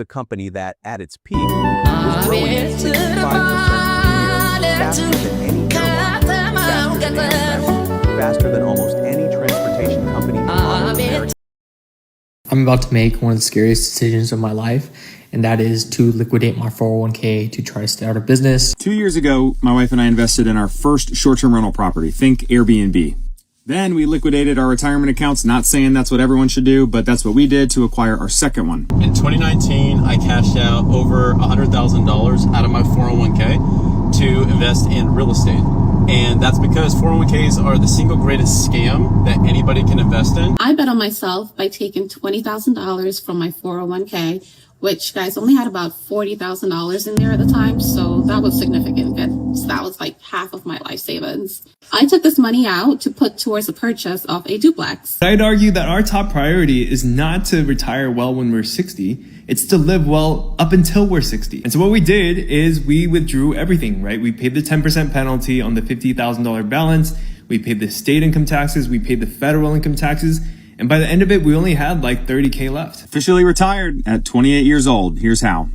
a company that, at its peak, was growing at 65% per year, faster than any airline, faster than almost any transportation company in modern America. I'm about to make one of the scariest decisions of my life, and that is to liquidate my 401k to try to start a business. 2 years ago, my wife and I invested in our first short-term rental property, think Airbnb. Then we liquidated our retirement accounts, not saying that's what everyone should do, but that's what we did to acquire our second one. In 2019, I cashed out over $100,000 out of my 401k to invest in real estate. And that's because 401ks are the single greatest scam that anybody can invest in. I bet on myself by taking $20,000 from my 401k, which, guys, only had about $40,000 in there at the time. So that was significant. That was like half of my life savings. I took this money out to put towards the purchase of a duplex. I'd argue that our top priority is not to retire well when we're 60. It's to live well up until we're 60. And so what we did is we withdrew everything, right? We paid the 10% penalty on the $50,000 balance. We paid the state income taxes. We paid the federal income taxes. And by the end of it, we only had like $30K left. Officially retired at 28 years old. Here's how.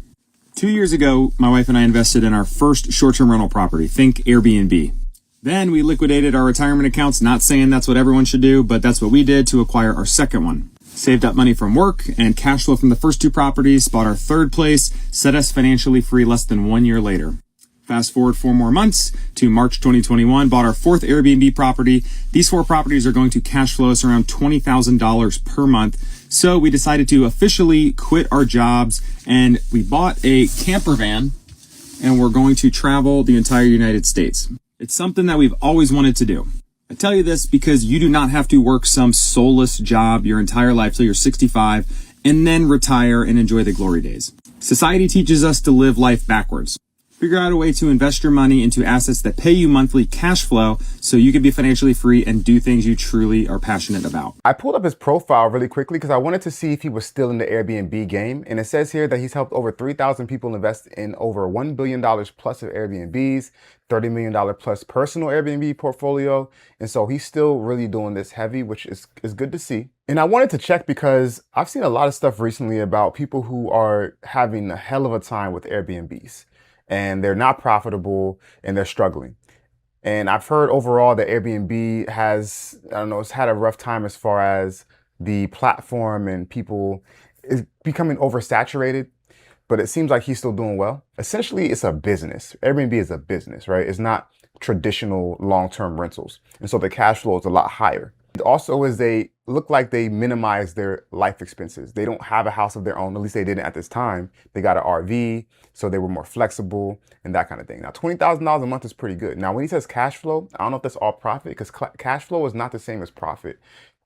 2 years ago, my wife and I invested in our first short-term rental property, think Airbnb. Then we liquidated our retirement accounts, not saying that's what everyone should do, but that's what we did to acquire our second one. Saved up money from work and cash flow from the first two properties, bought our third place, set us financially free less than 1 year later. Fast forward 4 more months to March 2021, bought our fourth Airbnb property. These 4 properties are going to cash flow us around $20,000 per month. So we decided to officially quit our jobs and we bought a camper van and we're going to travel the entire United States. It's something that we've always wanted to do. I tell you this because you do not have to work some soulless job your entire life till you're 65 and then retire and enjoy the glory days. Society teaches us to live life backwards. Figure out a way to invest your money into assets that pay you monthly cash flow so you can be financially free and do things you truly are passionate about. I pulled up his profile really quickly because I wanted to see if he was still in the Airbnb game. And it says here that he's helped over 3,000 people invest in over $1 billion plus of Airbnbs, $30 million plus personal Airbnb portfolio. And so he's still really doing this heavy, which is good to see. And I wanted to check because I've seen a lot of stuff recently about people who are having a hell of a time with Airbnbs. And they're not profitable and they're struggling. And I've heard overall that Airbnb has, it's had a rough time as far as the platform and people is becoming oversaturated, but it seems like he's still doing well. Essentially, it's a business. Airbnb is a business, right? It's not traditional long-term rentals. And so the cash flow is a lot higher. It also is they look like they minimize their life expenses. They don't have a house of their own, at least they didn't at this time. They got an RV, so they were more flexible and that kind of thing. Now, $20,000 a month is pretty good. Now, when he says cash flow, I don't know if that's all profit because cash flow is not the same as profit.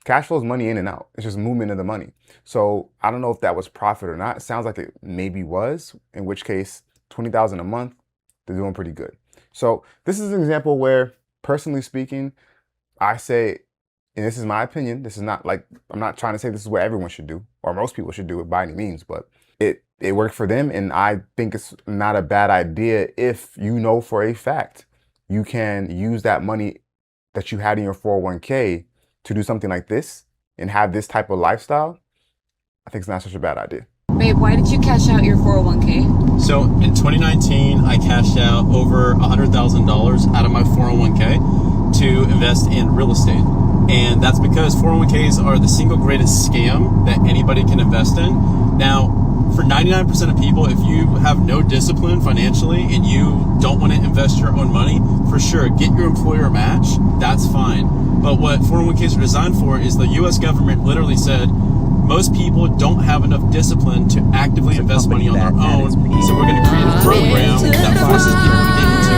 Cash flow is money in and out. It's just movement of the money. So I don't know if that was profit or not. It sounds like it maybe was, in which case $20,000 a month, they're doing pretty good. So this is an example where, personally speaking, I say, and this is my opinion, this is not like, I'm not trying to say this is what everyone should do or most people should do it by any means, but it worked for them. And I think it's not a bad idea if you know for a fact you can use that money that you had in your 401k to do something like this and have this type of lifestyle. I think it's not such a bad idea. Babe, why did you cash out your 401k? So in 2019, I cashed out over $100,000 out of my 401k to invest in real estate. And that's because 401ks are the single greatest scam that anybody can invest in. Now, for 99% of people, if you have no discipline financially and you don't want to invest your own money, for sure, get your employer a match. That's fine. But what 401ks are designed for is the U.S. government literally said, most people don't have enough discipline to actively invest money on their own. So we're going to create a program that forces people to get into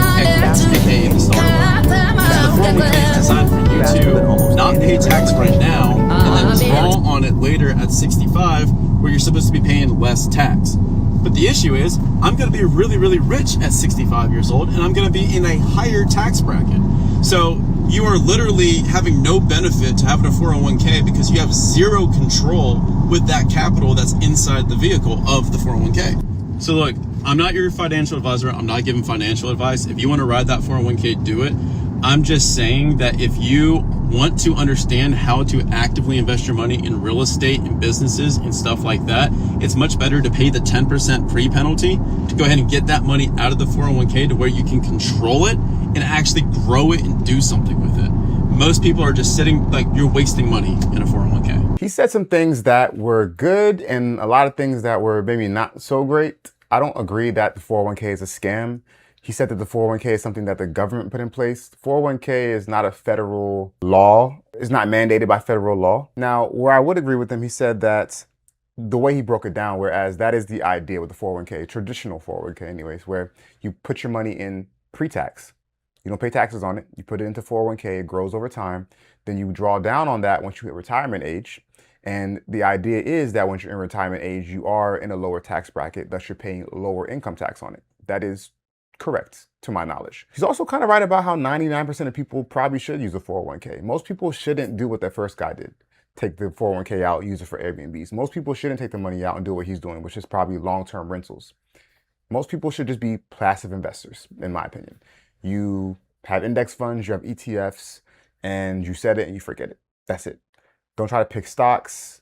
equity in the stock market. So the 401k is designed for you to not pay tax right now and then draw on it later at 65, where you're supposed to be paying less tax. But the issue is, I'm going to be really, really rich at 65 years old, and I'm going to be in a higher tax bracket. So you are literally having no benefit to having a 401k because you have zero control with that capital that's inside the vehicle of the 401k. So look, I'm not your financial advisor. I'm not giving financial advice. If you want to ride that 401k, do it. I'm just saying that if you want to understand how to actively invest your money in real estate and businesses and stuff like that, it's much better to pay the 10% pre-penalty to go ahead and get that money out of the 401k to where you can control it and actually grow it and do something with it. Most people are just sitting, like, you're wasting money in a 401k. He said some things that were good and a lot of things that were maybe not so great. I don't agree that the 401k is a scam. He said that the 401k is something that the government put in place. 401k is not a federal law. It's not mandated by federal law. Now, where I would agree with him, he said that the way he broke it down, whereas that is the idea with the 401k, traditional 401k anyways, where you put your money in pre-tax. You don't pay taxes on it. You put it into 401k, it grows over time. Then you draw down on that once you hit retirement age. And the idea is that once you're in retirement age, you are in a lower tax bracket, thus you're paying lower income tax on it. That is correct, to my knowledge. He's also kind of right about how 99% of people probably should use a 401k. Most people shouldn't do what that first guy did. Take the 401k out, use it for Airbnbs. Most people shouldn't take the money out and do what he's doing, which is probably long-term rentals. Most people should just be passive investors, in my opinion. You have index funds, you have ETFs, and you set it and you forget it. That's it. Don't try to pick stocks.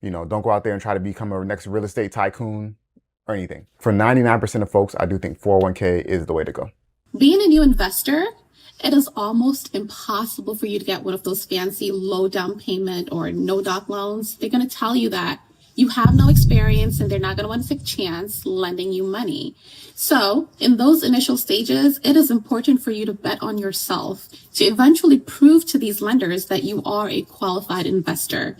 Don't go out there and try to become a next real estate tycoon or anything. For 99% of folks, I do think 401k is the way to go. Being a new investor, it is almost impossible for you to get one of those fancy low down payment or no doc loans. They're going to tell you that you have no experience and they're not going to want to take a chance lending you money. So in those initial stages, it is important for you to bet on yourself to eventually prove to these lenders that you are a qualified investor.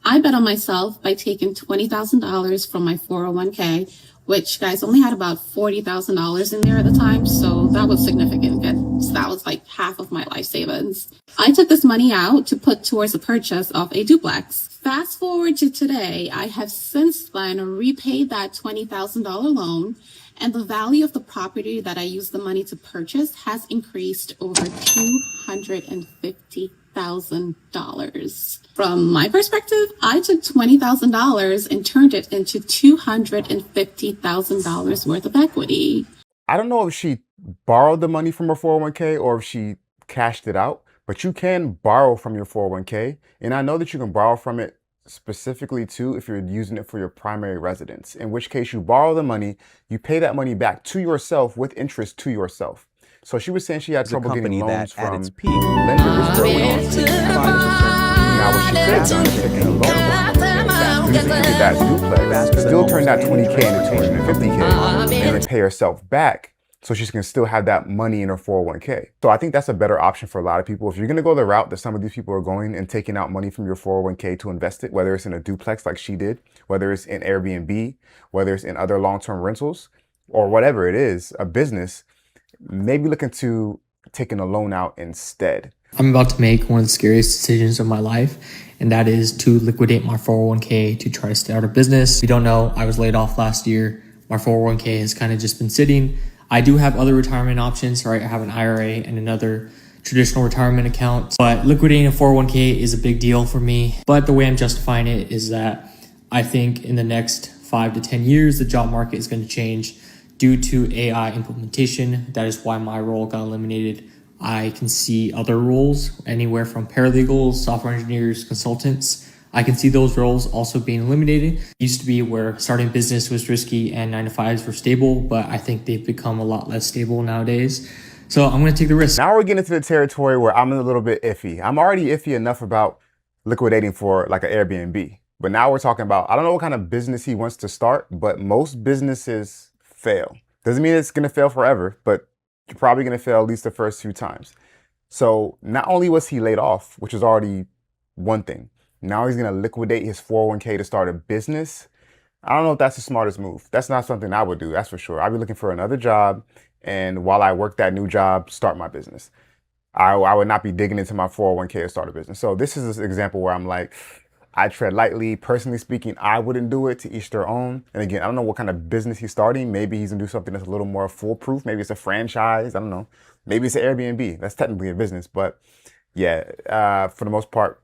I bet on myself by taking $20,000 from my 401k, which, guys, only had about $40,000 in there at the time. So that was significant. That was like half of my life savings. I took this money out to put towards the purchase of a duplex. Fast forward to today, I have since then repaid that $20,000 loan, and the value of the property that I used the money to purchase has increased over $250,000. From my perspective, I took $20,000 and turned it into $250,000 worth of equity. I don't know if she borrowed the money from her 401k or if she cashed it out, but you can borrow from your 401k. And I know that you can borrow from it specifically too if you're using it for your primary residence, in which case you borrow the money, you pay that money back to yourself with interest to yourself. So she was saying she had trouble getting loans from lenders early on. Now what she could have done is taken a loan using that duplex, still turn that 20k into 250k, and then pay herself back so she can still have that money in her 401k. So I think that's a better option for a lot of people. If you're gonna go the route that some of these people are going and taking out money from your 401k to invest it, whether it's in a duplex like she did, whether it's in Airbnb, whether it's in other long-term rentals, or whatever it is, a business, maybe look into taking a loan out instead. I'm about to make one of the scariest decisions of my life, and that is to liquidate my 401k to try to start a business. If you don't know, I was laid off last year. My 401k has kind of just been sitting. I do have other retirement options, right? I have an IRA and another traditional retirement account, but liquidating a 401k is a big deal for me. But the way I'm justifying it is that I think in the next 5 to 10 years, the job market is going to change due to AI implementation. That is why my role got eliminated. I can see other roles, anywhere from paralegals, software engineers, consultants. I can see those roles also being eliminated. It used to be where starting business was risky and 9-to-5s were stable, but I think they've become a lot less stable nowadays. So I'm going to take the risk. Now we're getting into the territory where I'm a little bit iffy. I'm already iffy enough about liquidating for like an Airbnb. But now we're talking about, I don't know what kind of business he wants to start, but most businesses fail. Doesn't mean it's going to fail forever, but you're probably going to fail at least the first few times. So not only was he laid off, which is already one thing, now he's going to liquidate his 401k to start a business. I don't know if that's the smartest move. That's not something I would do, that's for sure. I'd be looking for another job, and while I work that new job, start my business. I would not be digging into my 401k to start a business. So this is an example where I'm like, I tread lightly. Personally speaking, I wouldn't do it. To each their own. And again, I don't know what kind of business he's starting. Maybe he's gonna do something that's a little more foolproof. Maybe it's a franchise. I don't know. Maybe it's an Airbnb. That's technically a business. But yeah, for the most part,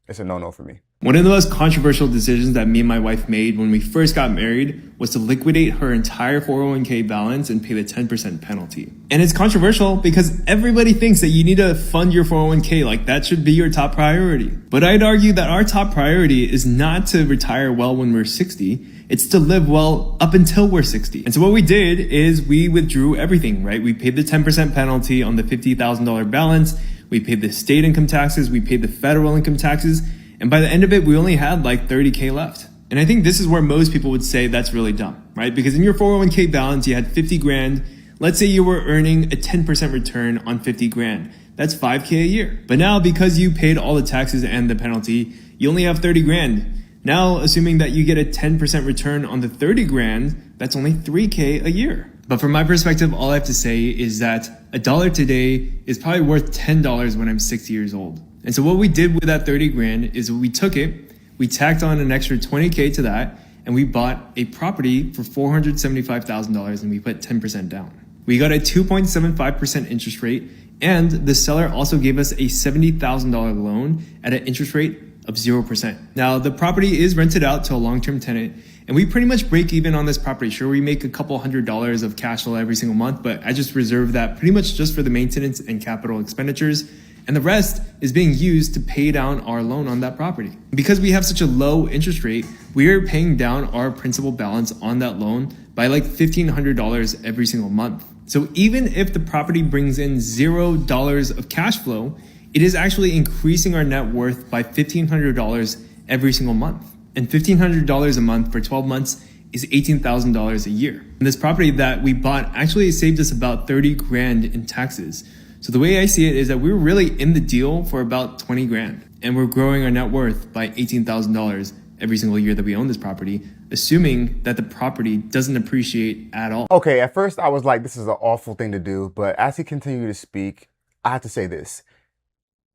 it's a no-no for me. One of the most controversial decisions that me and my wife made when we first got married was to liquidate her entire 401k balance and pay the 10% penalty. And it's controversial because everybody thinks that you need to fund your 401k, like that should be your top priority. But I'd argue that our top priority is not to retire well when we're 60, it's to live well up until we're 60. And so what we did is we withdrew everything, right? We paid the 10% penalty on the $50,000 balance, we paid the state income taxes, we paid the federal income taxes, and by the end of it, we only had like 30K left. And I think this is where most people would say that's really dumb, right? Because in your 401k balance, you had 50 grand. Let's say you were earning a 10% return on 50 grand. That's 5K a year. But now because you paid all the taxes and the penalty, you only have 30 grand. Now, assuming that you get a 10% return on the 30 grand, that's only 3K a year. But from my perspective, all I have to say is that a dollar today is probably worth $10 when I'm 60 years old. And so what we did with that 30 grand is we took it, we tacked on an extra 20K to that, and we bought a property for $475,000 and we put 10% down. We got a 2.75% interest rate, and the seller also gave us a $70,000 loan at an interest rate of 0%. Now, the property is rented out to a long-term tenant, and we pretty much break even on this property. Sure, we make a couple $100s of cash flow every single month, but I just reserve that pretty much just for the maintenance and capital expenditures. And the rest is being used to pay down our loan on that property. Because we have such a low interest rate, we are paying down our principal balance on that loan by like $1,500 every single month. So even if the property brings in $0 of cash flow, it is actually increasing our net worth by $1,500 every single month. And $1,500 a month for 12 months is $18,000 a year. And this property that we bought actually saved us about 30 grand in taxes. So the way I see it is that we were really in the deal for about 20 grand, and we're growing our net worth by $18,000 every single year that we own this property, assuming that the property doesn't appreciate at all. Okay, at first I was like, this is an awful thing to do, but as he continued to speak, I have to say this.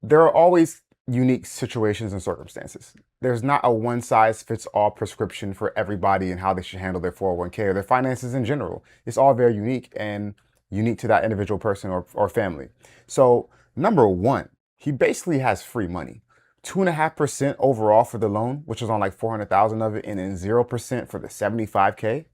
There are always unique situations and circumstances. There's not a one-size-fits-all prescription for everybody and how they should handle their 401k or their finances in general. It's all very unique and unique to that individual person or family. So number one, he basically has free money. 2.5% overall for the loan, which is on like 400,000 of it, and then 0% for the 75K.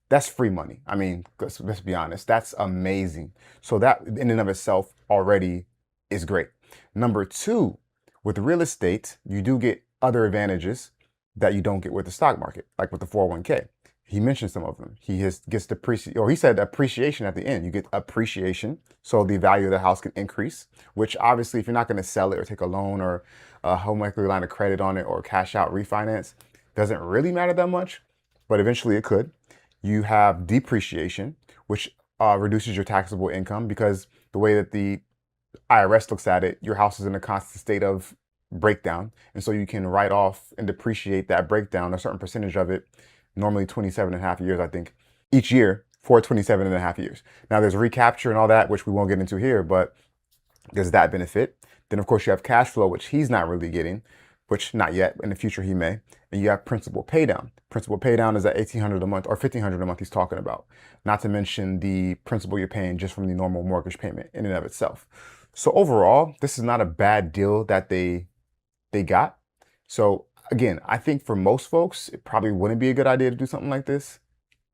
That's free money. I mean, let's be honest, that's amazing. So that in and of itself already is great. Number two, with real estate, you do get other advantages that you don't get with the stock market, like with the 401k. He mentioned some of them. He gets depreciation, or he said appreciation at the end. You get appreciation, so the value of the house can increase, which obviously if you're not going to sell it or take a loan or a home equity line of credit on it or cash out refinance, doesn't really matter that much, but eventually it could. You have depreciation, which reduces your taxable income because the way that the IRS looks at it, your house is in a constant state of breakdown. And so you can write off and depreciate that breakdown, a certain percentage of it, normally 27 and a half years, I think, each year for 27 and a half years. Now there's recapture and all that, which we won't get into here, but there's that benefit. Then of course you have cash flow, which he's not really getting, which not yet, in the future he may. And you have principal pay down. Principal pay down is at $1,800 a month or $1,500 a month he's talking about. Not to mention the principal you're paying just from the normal mortgage payment in and of itself. So overall, this is not a bad deal that they got. So again, I think for most folks, it probably wouldn't be a good idea to do something like this.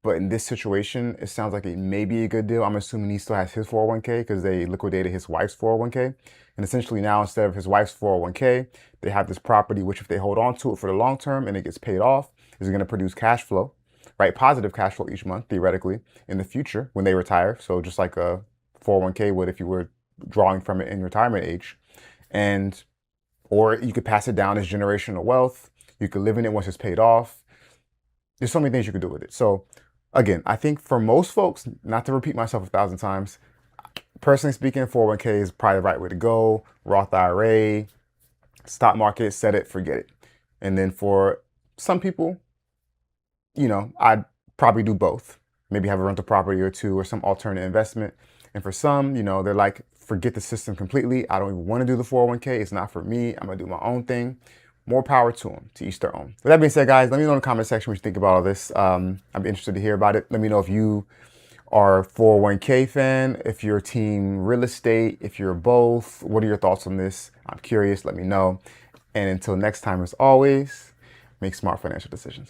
But in this situation, it sounds like it may be a good deal. I'm assuming he still has his 401k because they liquidated his wife's 401k. And essentially now, instead of his wife's 401k, they have this property, which if they hold on to it for the long term and it gets paid off, is going to produce cash flow, right? Positive cash flow each month, theoretically, in the future when they retire. So just like a 401k would if you were drawing from it in retirement age. And or you could pass it down as generational wealth. You could live in it once it's paid off. There's so many things you could do with it. So again, I think for most folks, not to repeat myself 1,000 times, personally speaking, 401k is probably the right way to go. Roth IRA, stock market, set it, forget it. And then for some people, you know, I'd probably do both. Maybe have a rental property or two or some alternate investment. And for some, you know, they're like, forget the system completely. I don't even want to do the 401k. It's not for me. I'm going to do my own thing. More power to them, to each their own. With that being said, guys, let me know in the comment section what you think about all this. I'd be interested to hear about it. Let me know if you are a 401k fan, if you're team real estate, if you're both. What are your thoughts on this? I'm curious. Let me know. And until next time, as always, make smart financial decisions.